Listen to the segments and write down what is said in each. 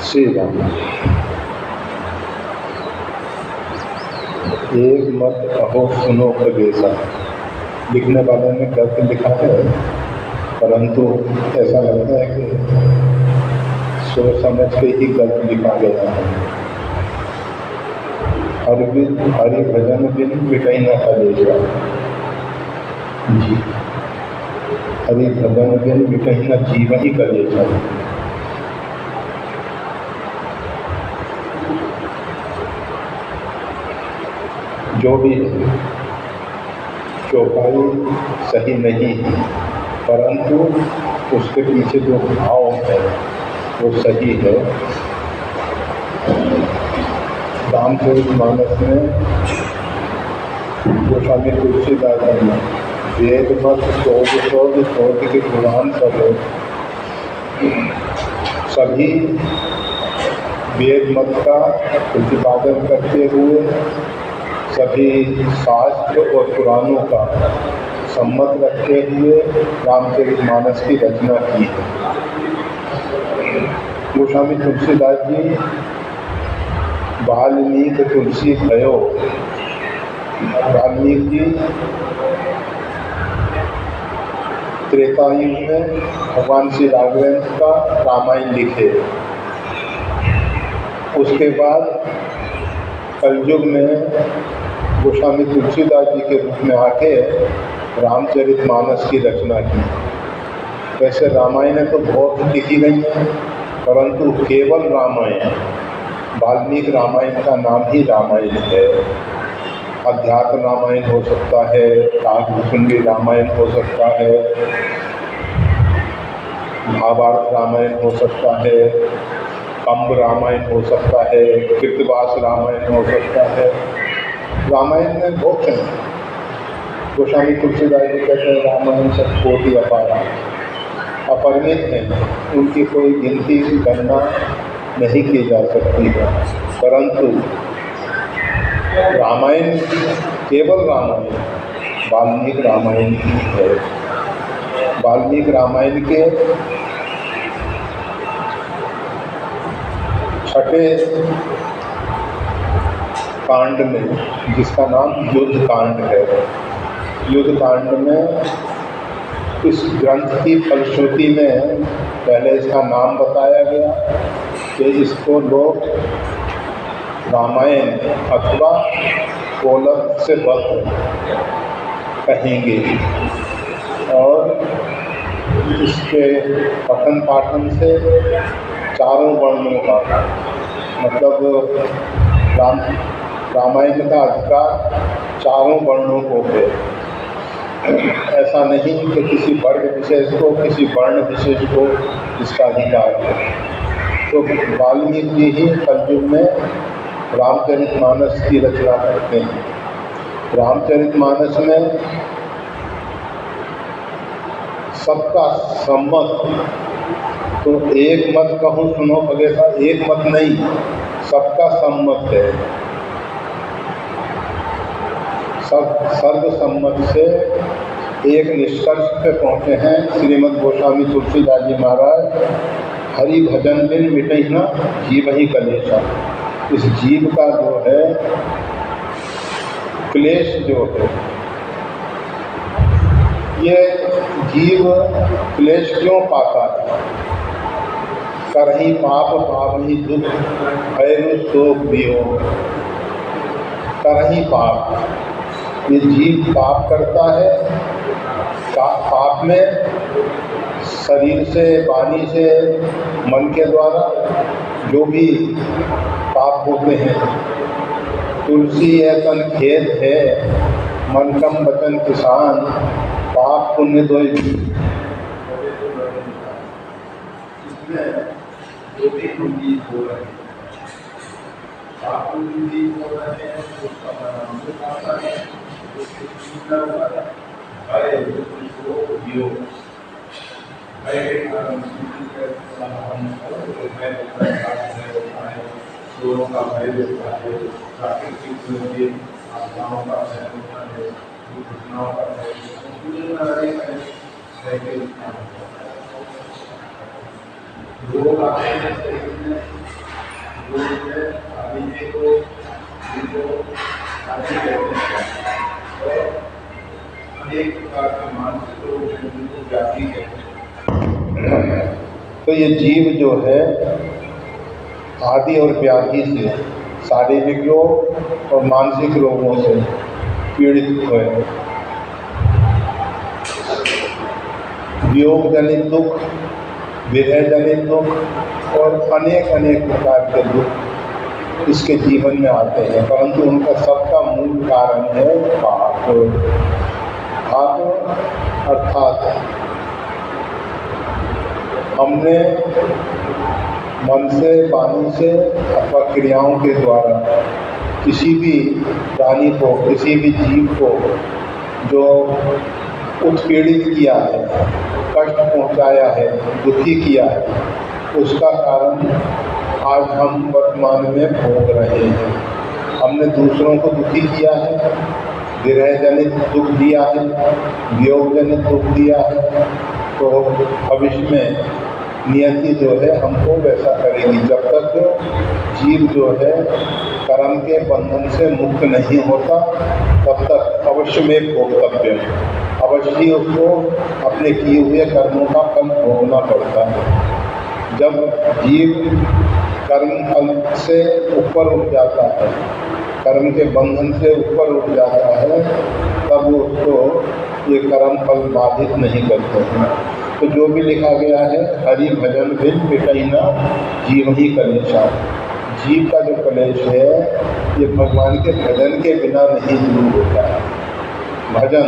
श्री राम। एक मत कहो सुनो खगेसा। लिखने वाले ने गलत लिखा है, परंतु ऐसा लगता है कि सोच समझ के ही गलत लिखा गया है। हरि भजन बिन मिटई न कलेजा। जी, हरि भजन बिन मिटई न जीव ही कलेजा। जो भी है, चौपाई सही नहीं है, परंतु उसके पीछे जो भाव है वो सही है। रामचरितमानस में गोस्वामी तुलसीदास जी ने वेद मत शोध के पुराण सब सभी वेद मत का प्रतिपादन करते हुए सभी शास्त्र और पुराणों का सम्मत रखते हुए रामचरितमानस की रचना की है। गोस्वामी तुलसीदास जी वाल्मीकि तुलसी भयो। वाल्मीकि जी त्रेता युग में भगवान श्री राघवेंद्र का रामायण लिखे। उसके बाद कलयुग में गोस्वामी तुलसीदास जी के रूप में आके रामचरितमानस की रचना की। वैसे रामायण तो बहुत लिखी गई हैं, परंतु केवल रामायण, वाल्मीकि रामायण का नाम ही रामायण है। अध्यात्म रामायण हो सकता है, काकभूषुंडी रामायण हो सकता है, महाभारत रामायण हो सकता है, कंब रामायण हो सकता है, कृतवास रामायण हो सकता है। रामायण में बहुत है। गोस्वामी तुलसीदास जी कहते हैं रामायण सब कोटि अपारा, अपरिमित है, उनकी कोई गिनती गणना नहीं की जा सकती है। परंतु रामायण केवल रामायण वाल्मीकि रामायण ही है। वाल्मीकि रामायण के छठे कांड में, जिसका नाम युद्ध कांड है, युद्ध कांड में इस ग्रंथ की फलश्रुति में पहले इसका नाम बताया गया कि इसको लोग रामायण अथवा कोलक से बद्ध कहेंगे, और इसके पठन पाठन से चारों वर्णों का मतलब रामायण का अधिकार चारों वर्णों को है। ऐसा नहीं कि किसी वर्ग विशेष को, किसी वर्ण विशेष को इसका अधिकार है। तो वाल्मीकि जी ही कलयुग में रामचरितमानस की रचना करते हैं। रामचरितमानस में सबका सम्मत, तो एक मत कहूँ सुनो खगेसा, एक मत नहीं, सबका सम्मत है। सब सर्वसम्मत से एक निष्कर्ष पे पहुँचे हैं श्रीमद् गोस्वामी तुलसीदास जी महाराज। हरि भजन बिन मिटई न जीव ही कलेशा। इस जीव का जो है क्लेश जो है, ये जीव क्लेश क्यों पाता है? करही पाप पावही दुख भैरु शोक वियोग। करही पाप, ये जीव पाप करता है। पाप में शरीर से, वाणी से, मन के द्वारा जो भी पाप होते हैं। तुलसी है तन खेत है, मन कम वचन किसान, पाप पुण्य दो जो भी हम हो रहे हैं, पाप पुण्य हो रहे हैं, उसका परिणाम आता है। चोरों का भय होता है, प्राकृतिक आपदाओं का भय होता है, दुर्घटनाओं का भय होता है। लोग आते हैं शरीर में, लोग जो है आदमी को जिनको आदि कहते हैं और अनेक प्रकार के मानसिक रोग हैं जिनको व्याधि कहते हैं। तो ये जीव जो है आदि और व्याधि से, शारीरिक रोग और मानसिक रोगों से पीड़ित हुए। वियोग जनित दुख, विरह जनित दुख और अनेक अनेक प्रकार के दुख इसके जीवन में आते हैं, परंतु उनका सबका मूल कारण है पाप। पाप अर्थात हमने मन से, वाणी से अथवा क्रियाओं के द्वारा किसी भी प्राणी को, किसी भी जीव को जो उत्पीड़ित किया है, कष्ट पहुंचाया है, दुखी किया है, उसका कारण आज हम वर्तमान में भोग रहे हैं। हमने दूसरों को दुखी किया है, विरह जनित दुख दिया है, वियोग जनित दुख दिया है, तो भविष्य में नियति जो है हमको वैसा करेगी। जब तक जीव जो है कर्म के बंधन से मुक्त नहीं होता, तब तक अवश्य में भोक्तव्य, अवश्य ही उसको अपने किए हुए कर्मों का फल भोगना पड़ता है। जब जीव कर्म फल से ऊपर उठ जाता है, कर्म के बंधन से ऊपर उठ जाता है, तब उसको ये कर्म फल बाधित नहीं करते हैं। तो जो भी लिखा गया है, हरि भजन बिन मिटई न जीव ही कलेशा। जीव का जो कलेश है ये भगवान के भजन के बिना नहीं दूर होता है। भजन,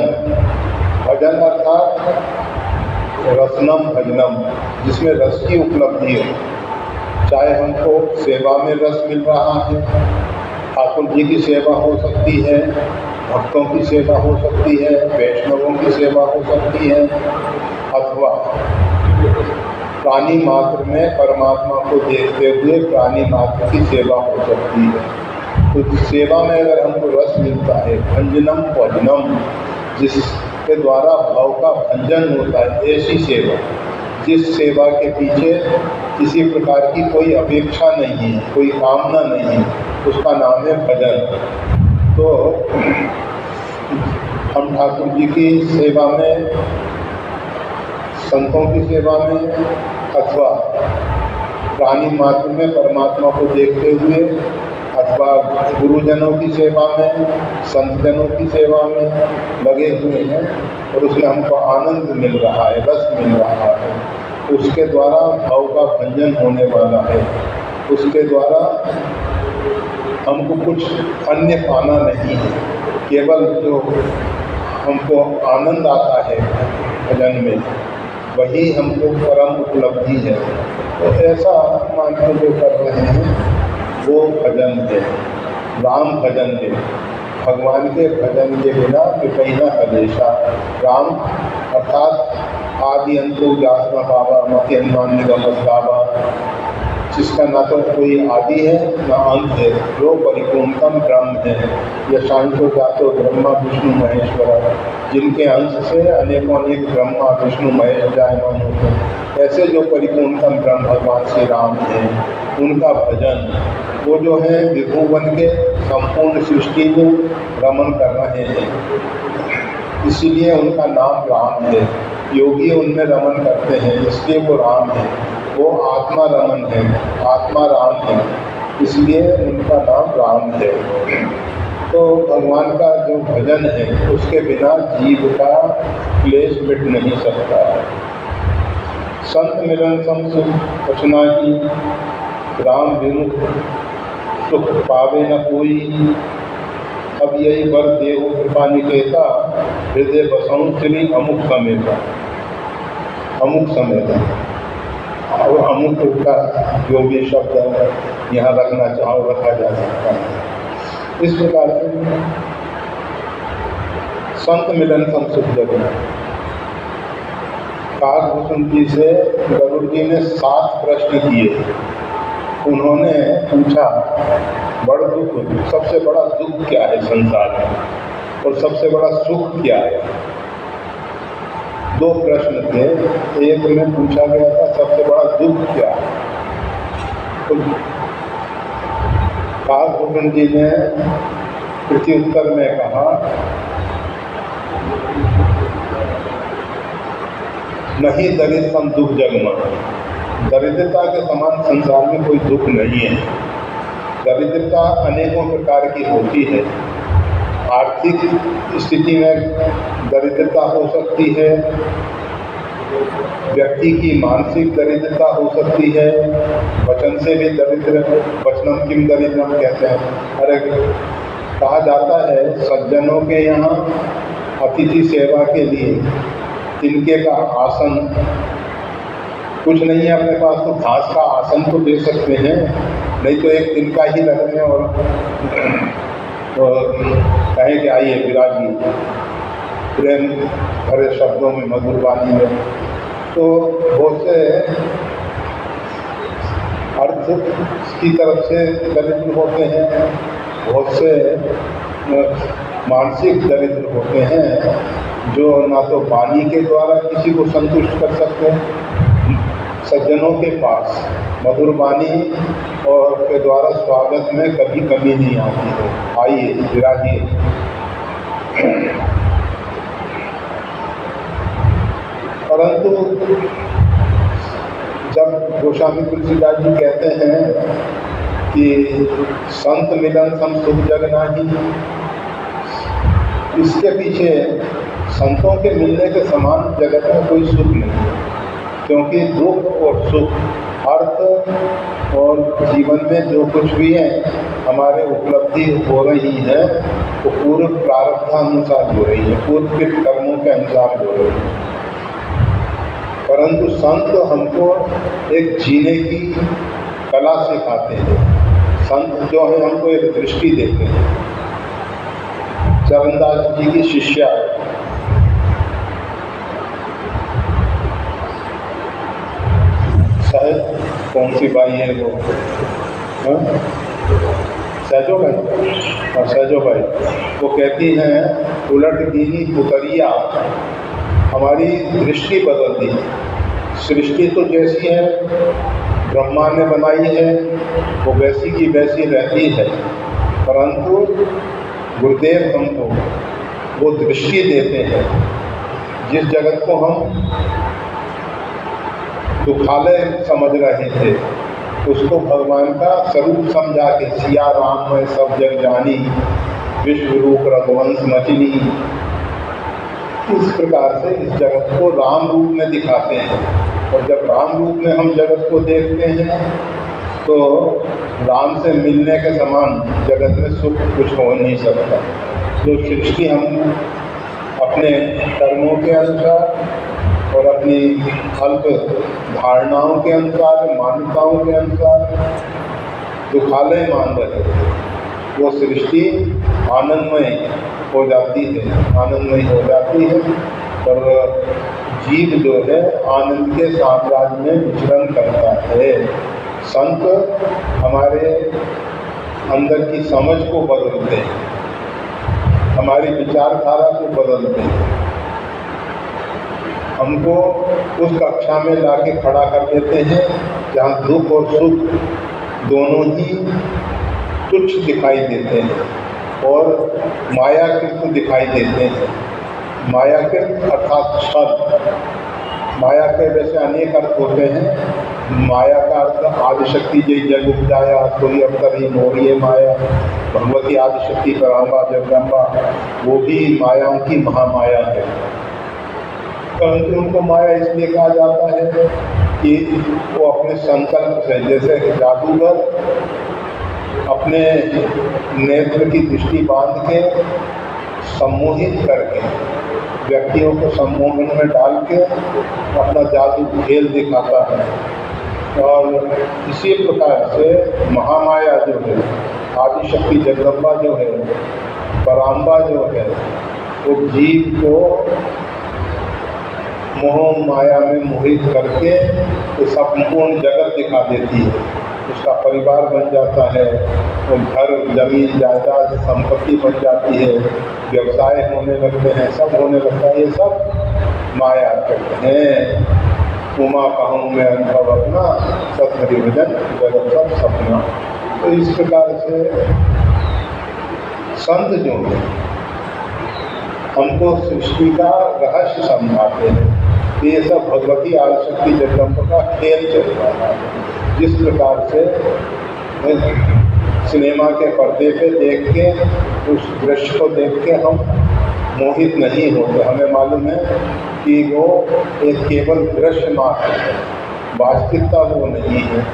भजन अर्थात रसनम भजनम, जिसमें रस की उपलब्धि हो। चाहे हमको सेवा में रस मिल रहा है, ठाकुर जी की सेवा हो सकती है, भक्तों की सेवा हो सकती है, वैष्णवों की सेवा हो सकती है, अथवा प्राणी मात्र में परमात्मा को देखते हुए प्राणी मात्र की सेवा हो सकती है। तो सेवा में अगर हमको रस मिलता है, भंजनम भजनम, जिसके द्वारा भाव का भंजन होता है, ऐसी सेवा, जिस सेवा के पीछे किसी प्रकार की कोई अपेक्षा नहीं है, कोई कामना नहीं है, उसका नाम है भजन। तो हम ठाकुर जी की सेवा में, संतों की सेवा में अथवा प्राणी मात्र में परमात्मा को देखते हुए, अथवा गुरुजनों की सेवा में, संतजनों की सेवा में लगे हुए हैं और उसमें हमको आनंद मिल रहा है, रस मिल रहा है, उसके द्वारा भाव का भंजन होने वाला है, उसके द्वारा हमको कुछ अन्य पाना नहीं है, केवल जो हमको आनंद आता है भजन में, वही हमको परम उपलब्धि है। तो ऐसा मान के जो कर रहे हैं वो भजन है, राम भजन है। भगवान के भजन के बिना मिटई न कलेशा। राम अर्थात आदि अंतो जासना बाबा मति अनुमान निगम बाबा, जिसका ना तो कोई आदि है ना अंत है, जो परिपूर्णतम ब्रह्म है। यशांतो जातो ब्रह्मा विष्णु महेश्वर, जिनके अंश से अनेकों अनेक ब्रह्मा विष्णु महेश जायमान होते हैं। ऐसे जो परिपूर्णतम ब्रह्म भगवान श्री राम हैं, उनका भजन, वो जो है विभुवन के संपूर्ण सृष्टि में रमन कर रहे हैं, इसीलिए उनका नाम राम है। योगी उनमें रमन करते हैं, इसलिए वो राम है। वो आत्मा रमन है, आत्मा राम है, इसलिए उनका नाम राम है। तो भगवान का जो भजन है, उसके बिना जीव का क्लेश मिट नहीं सकता। संत मिलन सम सुख रचना की, राम बिनु सुख पावे न कोई। अब यही वर देव कृपा निकेता, हृदय बसऊं श्री अमुक समेता। अमुक समेता और अमुक का जो भी शब्द यहाँ रखना चाहो रखा जा सकता है। इस प्रकार से संत मिलन सम सुख जगना। काकभूषण जी से गरुड़ जी ने 7 प्रश्न किए। उन्होंने पूछा, बड़ा दुख, सबसे बड़ा दुख क्या है संसार में और सबसे बड़ा सुख क्या है। 2 प्रश्न थे। एक में पूछा गया था सबसे बड़ा दुख क्या है, तो कालभूषण जी ने प्रत्युत्तर में कहा, नहीं दरिद्रम दुख जगमा, दरिद्रता के समान संसार में कोई दुख नहीं है। दरिद्रता अनेकों प्रकार की होती है। आर्थिक स्थिति में दरिद्रता हो सकती है, व्यक्ति की मानसिक दरिद्रता हो सकती है, वचन से भी दरिद्र, वचनम किम दरिद्रम कहते हैं। अरे कहा जाता है सज्जनों के यहाँ अतिथि सेवा के लिए तिनके का आसन कुछ नहीं है अपने पास, तो घास का आसन तो दे सकते हैं, नहीं तो एक तिनका ही रखने और कहें कि आइए विराजिए प्रेम भरे शब्दों में, मधुर वाणी में। तो बहुत से अर्थ की तरफ से दरिद्र होते हैं, बहुत से मानसिक दरिद्र होते हैं, जो ना तो वाणी के द्वारा किसी को संतुष्ट कर सकते हैं। सज्जनों के पास मधुर वाणी और के द्वारा स्वागत में कभी कमी नहीं आती है, आइए विराजिए। परंतु जब गोस्वामी तुलसीदास जी कहते हैं कि संत मिलन सम सुख जग नाही, इसके पीछे संतों के मिलने के समान जगत में कोई सुख नहीं है, क्योंकि दुख और सुख, अर्थ और जीवन में जो कुछ भी है हमारे उपलब्धि हो रही है वो पूर्व प्रारब्धानुसार हो रही है, पूर्वकृत कर्मों के अनुसार हो रही है। परंतु संत हमको एक जीने की कला सिखाते हैं। संत जो है हमको एक दृष्टि देते हैं। चरणदास जी की शिष्या शायद कौन सी बाई है वो, सहजो भाई, और सहजो भाई वो कहती हैं उलट दीनी पुतरिया हमारी दृष्टि बदल दी। सृष्टि तो जैसी है ब्रह्मा ने बनाई है वो वैसी की वैसी रहती है, परंतु गुरुदेव हमको वो दृष्टि देते हैं। जिस जगत को हम दुखालय समझ रहे थे उसको भगवान का स्वरूप समझा के, सिया राम में सब जग जानी, विश्व रूप रघुवंश मचिनी, इस प्रकार से इस जगत को राम रूप में दिखाते हैं। और जब राम रूप में हम जगत को देखते हैं तो राम से मिलने के समान जगत में सुख कुछ हो नहीं सकता। जो सृष्टि हम अपने कर्मों के अनुसार और अपनी अल्प धारणाओं के अनुसार, मान्यताओं के अनुसार दुखालय मान रहे थे, वो सृष्टि आनंदमय हो जाती है, आनंदमय हो जाती है। और जीव जो है आनंद के साम्राज्य में विचरण करता है। संत हमारे अंदर की समझ को बदलते हैं, हमारी विचारधारा को बदलते हैं, हमको उस कक्षा में लाके खड़ा कर देते हैं जहाँ दुख और सुख दोनों ही तुच्छ दिखाई देते हैं और मायाकृत दिखाई देते हैं। मायाकृत अर्थात छल। माया के वैसे अनेक अर्थ होते हैं। माया का अर्थ आदिशक्ति जय जग उपजाया कोई अवतर ही मोरिये माया, भगवती आदिशक्ति पराम्बा जगदम्बा, वो भी मायाओं की महामाया है। परंतु उनको माया इसलिए कहा जाता है कि वो अपने संकल्प से, जैसे जादूगर अपने नेत्र की दृष्टि बांध के सम्मोहित करके व्यक्तियों को सम्मोहन में डाल के अपना जादू खेल दिखाता है। और इसी प्रकार से महामाया जो है, आदिशक्ति जगदम्बा जो है, पराम्बा जो है, वो जीव को मोह माया में मोहित करके तो संपूर्ण जगत दिखा देती है। उसका परिवार बन जाता है, वो घर जमीन जायदाद संपत्ति बन जाती है, व्यवसाय होने लगते हैं, सब होने लगता है। ये सब माया कहते हैं। उमा कहूँ मैं अनुभव अपना, सतहरि भजन जगत सब सपना। तो इस प्रकार से संत जो है हमको सृष्टि का रहस्य समझाते हैं। ये सब भगवती आदिशक्ति जगदम्बा का खेल चल रहा है। जिस प्रकार से सिनेमा के पर्दे पे देख के उस दृश्य को देख के हम मोहित नहीं होते, हमें मालूम है कि वो एक केवल दृश्य मात्र है, वास्तविकता वो नहीं है।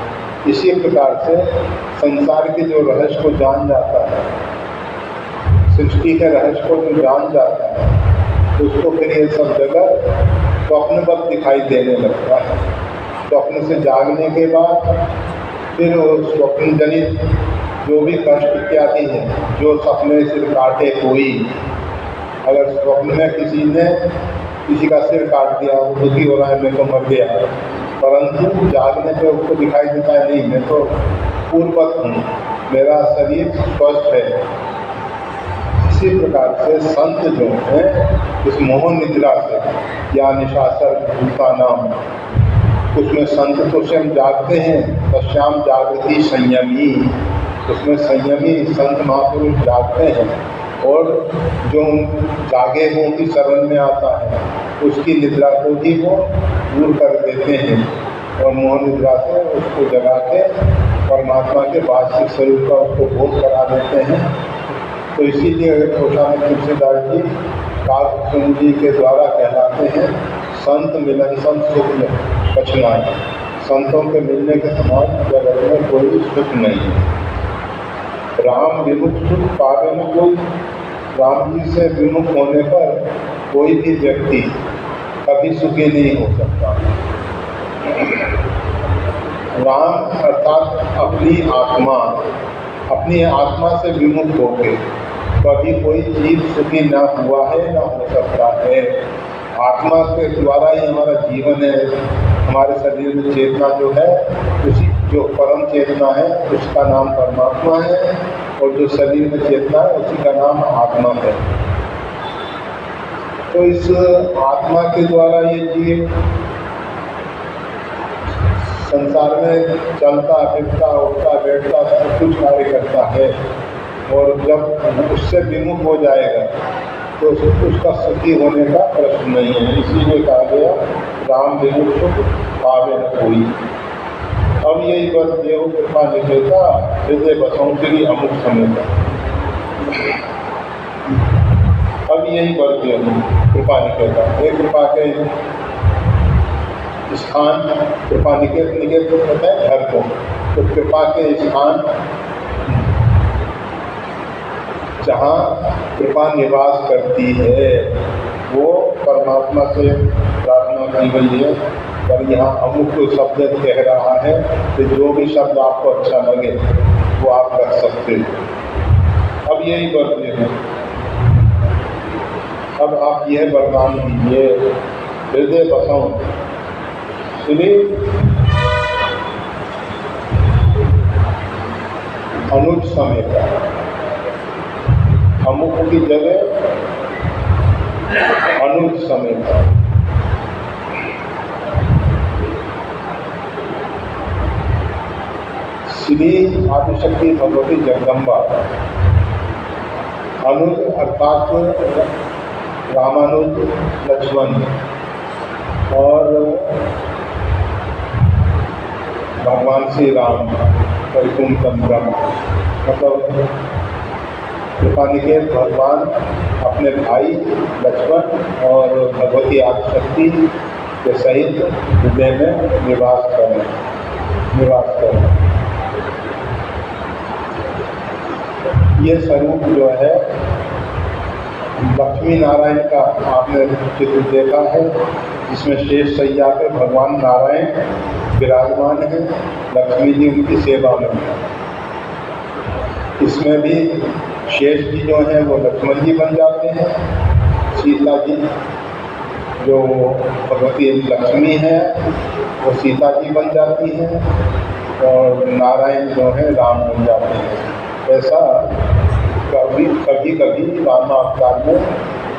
इसी प्रकार से संसार के जो रहस्य को जान जाता है, सृष्टि के रहस्य को जो जान जाता है, उसको फिर ये सब जगह स्वप्नवत दिखाई देने लगता है। स्वप्न से जागने के बाद फिर वो स्वप्न जनित जो भी कष्ट इत्यादि है, जो सपने सिर काटे कोई, अगर स्वप्न में किसी ने किसी का सिर काट दिया, वो दुखी हो रहा है मैं तो मर गया, परंतु जागने पे उसको दिखाई देता है नहीं, मैं तो पूर्ववत हूँ, मेरा शरीर स्वस्थ है। इसी प्रकार से संत जो है इस मोह निद्रा से या निशाचर भूता नाम, उसमें संत तो स्वयं जागते हैं, तस्याम जागृति संयमी, उसमें संयमी संत महापुरुष जागते हैं और जो जागे हुओं की शरण में आता है उसकी निद्रा को भी वो दूर कर देते हैं और मोह निद्रा से उसको जगा के परमात्मा के वास्तविक स्वरूप का उसको बोध करा देते हैं। तो इसीलिए गोस्वामी तुलसीदास जी काव्य जी के द्वारा कहलाते हैं संत मिलन संत सुख में कछुआए। संतों के मिलने के समान जगत में कोई सुख नहीं है। राम विमुख सुख पावे न कोई, राम जी से विमुख होने पर कोई भी व्यक्ति कभी सुखी नहीं हो सकता। राम अर्थात अपनी आत्मा से विमुख होकर कभी कोई जीव सुखी ना हुआ है ना हो सकता है। आत्मा के द्वारा ही हमारा जीवन है। हमारे शरीर में चेतना जो है, उसी जो परम चेतना है उसका नाम परमात्मा है और जो शरीर में चेतना है उसी का नाम आत्मा है। तो इस आत्मा के द्वारा ये जीव संसार में चलता फिरता उठता बैठता सब कुछ कार्य करता है और जब उससे विमुख हो जाएगा तो उसका सुखी होने का प्रश्न नहीं है। इसीलिए कहा गया राम विमुख सुख पावे न कोई। अब यही बस देव कृपा निकेता हृदय बसों श्री अमुक समय का। अब यही बस देव कृपा निकेता, ये कृपा के स्थान, कृपा निकेत कहते हैं घर को, तो कृपा के स्थान जहाँ कृपा निवास करती है वो परमात्मा से प्रार्थना की गई है। पर यहाँ अमुक शब्द कह रहा है कि जो भी शब्द आपको अच्छा लगे वो आप रख सकते हो। अब यही वर्णन है। अब आप यह वरदान दीजिए हृदय बसाऊं श्री अनुज समय का, अमुक की जगह अनुज समय का। श्री आदिशक्ति भगवती जगदम्बा, अनुज अर्थात रामानुज लक्ष्मण और भगवान श्री राम वैकुंठम ब्रह्म, मतलब कृपानिकेत भगवान अपने भाई लक्ष्मण और भगवती आदिशक्ति के सहित हृदय में निवास करें। ये स्वरूप जो है लक्ष्मी नारायण का आपने चित्र देखा है, जिसमें शेष सैया पे भगवान नारायण विराजमान है, लक्ष्मी जी उनकी सेवा में है। इसमें भी शेष जी जो हैं वो लक्ष्मण जी बन जाते हैं, सीता जी जो भगवती लक्ष्मी है वो सीता जी बन जाती हैं और नारायण जो है राम बन जाते हैं। ऐसा कभी राम अवतार में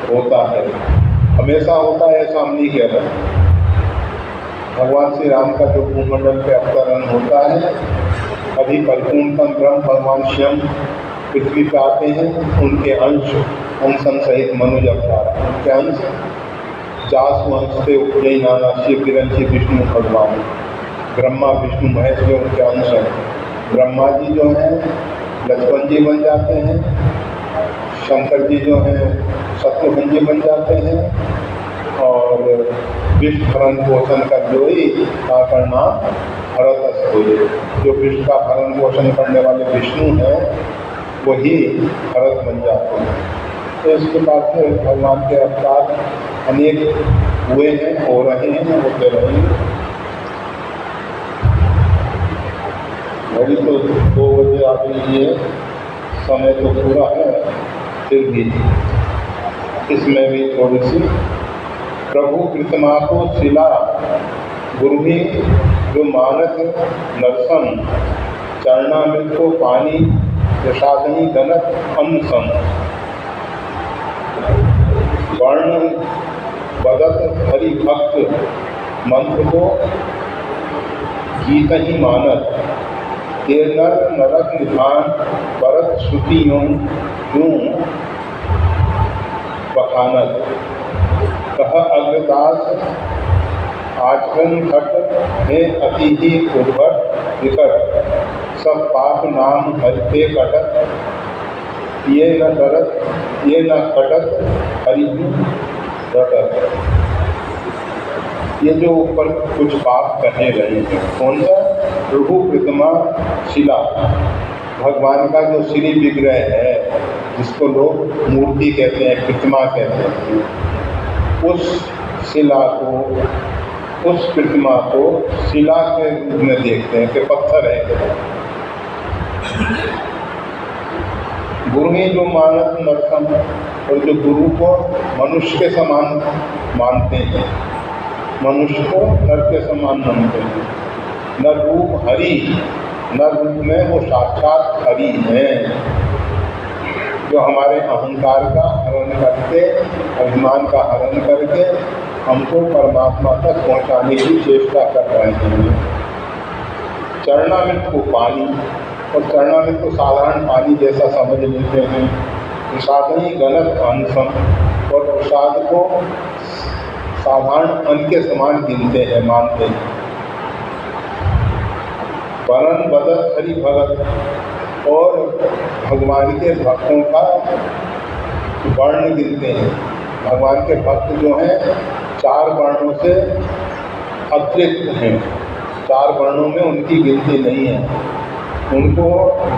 होता है, हमेशा होता है ऐसा हम नहीं कह रहे। भगवान श्री राम का जो भूमंडल पे अवतरण होता है, अभी परिपूर्णतम ब्रह्म भगवान स्वयं पृथ्वी पे आते हैं। उनके अंशन सहित मनुज अवतार, उनके अंश जासु अंश से उपजय नाना शिव विरंशी विष्णु भगवान, ब्रह्मा विष्णु महेश जो उनके अंश हैं। ब्रह्मा जी जो हैं लक्ष्मण जी बन जाते हैं, शंकर जी जो हैं शत्रुघ्न जी बन जाते हैं, और विष्णु भरण पोषण का जो ही का नाम भरत अस्तुल्य, जो विष्णु का भरण पोषण करने वाले विष्णु हैं वही भरत बन जाते हैं। तो इस प्रकार से भगवान के अवतार अनेक हुए हैं, हो रहे हैं, होते रहेंगे। घड़ी तो 2 बजे आ गई है, समय तो पूरा है, फिर भी इसमें भी थोड़ी सी प्रभु कृष्णा को शिला गुरु ही जो मानस नरसन चरणामृत को पानी प्रसादनी गणक अन्न सम वर्ण बदत हरि भक्त मंत्र को गीत ही मानत ते नर नरक निधान भरत श्रुति यूं बखानत कह अग्रदास आचरण घट है अति ही उर्वट विकट सब पाप नाम हरिते कटत ये न डरत ये न कटत हरिहु रटत। ये जो ऊपर कुछ पाप कहे रहे हैं, कौन सा? प्रभु प्रतिमा शिला, भगवान का जो श्री विग्रह है जिसको लोग मूर्ति कहते हैं, प्रतिमा कहते हैं, उस शिला को, उस प्रतिमा को शिला के रूप में देखते हैं कि पत्थर है। गुरु ही जो मानस नरसम, और जो गुरु को मनुष्य के समान मानते हैं, मनुष्य को नर के समान मानते हैं। न रूप हरि, न रूप में वो साक्षात हरि हैं, जो हमारे अहंकार का हरण करके, अभिमान का हरण करके हमको परमात्मा तक पहुंचाने की चेष्टा कर रहे हैं। चरणामृत को पानी, और चरणामृत को साधारण पानी जैसा समझ लेते हैं। प्रसाद ही गलत अनसम, और प्रसाद को साधारण अन्न के समान गिनते हैं, मानते हैं। वरण बदत हरि भगत, और भगवान के भक्तों का वर्ण गिनते हैं। भगवान के भक्त जो हैं 4 वर्णों से अतिरिक्त हैं, 4 वर्णों में उनकी गिनती नहीं है। उनको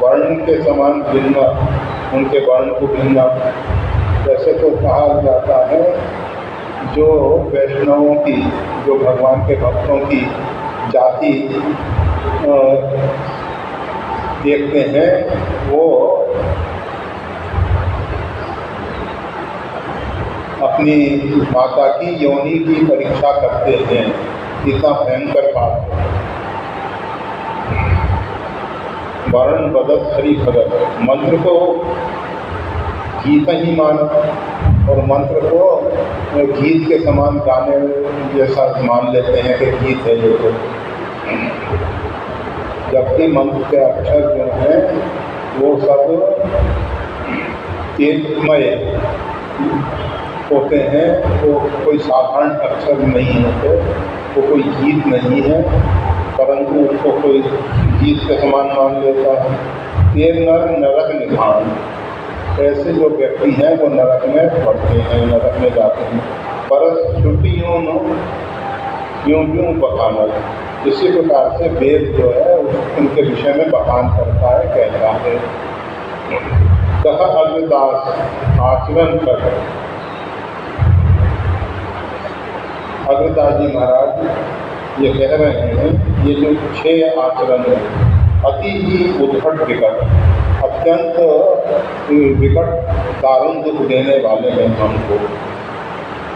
वर्ण के समान गिनना, उनके वर्ण को गिनना, जैसे तो कहा जाता है जो वैष्णवों की, जो भगवान के भक्तों की जाति देखते हैं, वो अपनी माता की योनि की परीक्षा करते हैं। इतना भयंकर बात है। वर्ण बदत हरि भगत, मंत्र को गीत ही माना, और मंत्र को गीत के समान गाने जैसा मान लेते हैं कि गीत है ये तो। जबकि मंत्र के अक्षर जो हैं वो सब एकमय होते हैं, वो कोई साधारण अक्षर नहीं होते, वो कोई गीत नहीं है, परंतु उसको कोई गीत के समान मान लेता है। ये नर नरक निधान, ऐसे जो व्यक्ति हैं वो नरक में पड़ते हैं, नरक में जाते हैं। परस श्रुतियों यूं यूं बखाना, इसी प्रकार से वेद जो है उनके विषय में बखान करता है, कहता है। कहा अग्रदास आचरण कर, अग्रदास जी महाराज ये कह रहे हैं, ये जो 6 आचरण है अति ही उद्भट विकट, अत्यंत विकट दारुण दुख देने वाले हैं हमको।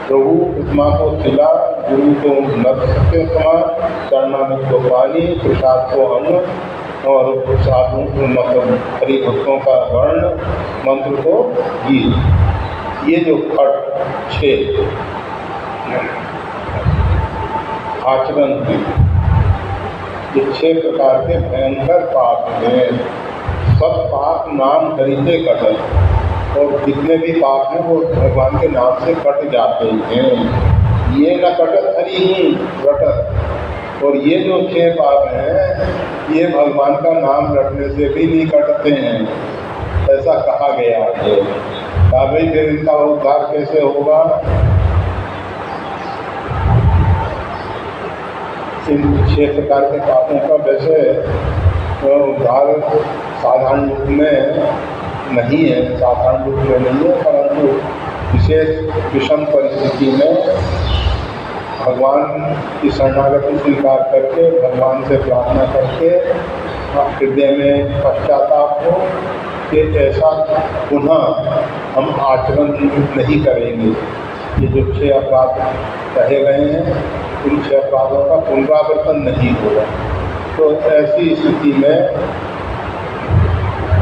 प्रभु प्रतिमा को शिला, गुरु को नर के समान, चरणामृत को पानी, प्रसाद को अन्न, और साधु मतलब हरि भक्तों का वर्ण, मंत्र को गीत। ये जो खट 6 आचरण की। ये 6 प्रकार के भयंकर पाप हैं। सब पाप नाम हरिते कटत, और जितने भी पाप हैं वो भगवान के नाम से कट जाते हैं। ये न कटत हरि रटत, और ये जो 6 पाप हैं ये भगवान का नाम रटने से भी नहीं कटते हैं, ऐसा कहा गया है। भाई फिर इनका उद्धार कैसे होगा? इन 6 प्रकार के पापों का वैसे उद्धार साधारण रूप में नहीं है, साधारण रूप में नहीं है, परंतु विशेष विषम परिस्थिति में भगवान की शरणागति स्वीकार करके, भगवान से प्रार्थना करके हृदय में पश्चाताप हो कि ऐसा पुनः हम आचरण नहीं करेंगे। ये जो 6 अपराध कहे गए हैं उन 6 अपराधों का पुनरावर्तन नहीं होगा। तो ऐसी स्थिति में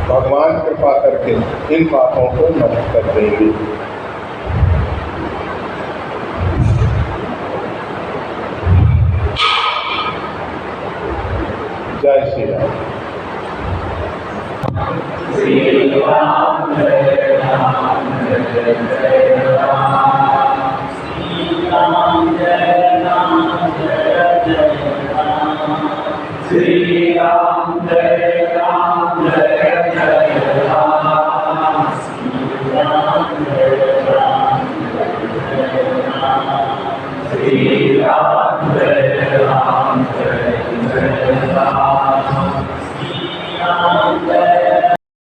भगवान कृपा करके इन पापों को नष्ट कर देंगे। जय श्री राम। श्री राम जय राम जय जय राम, श्री राम जय राम जय जय राम, श्री राम जय राम जय जय राम, श्री राम जय राम जय जय राम, श्री राम जय राम जय जय राम।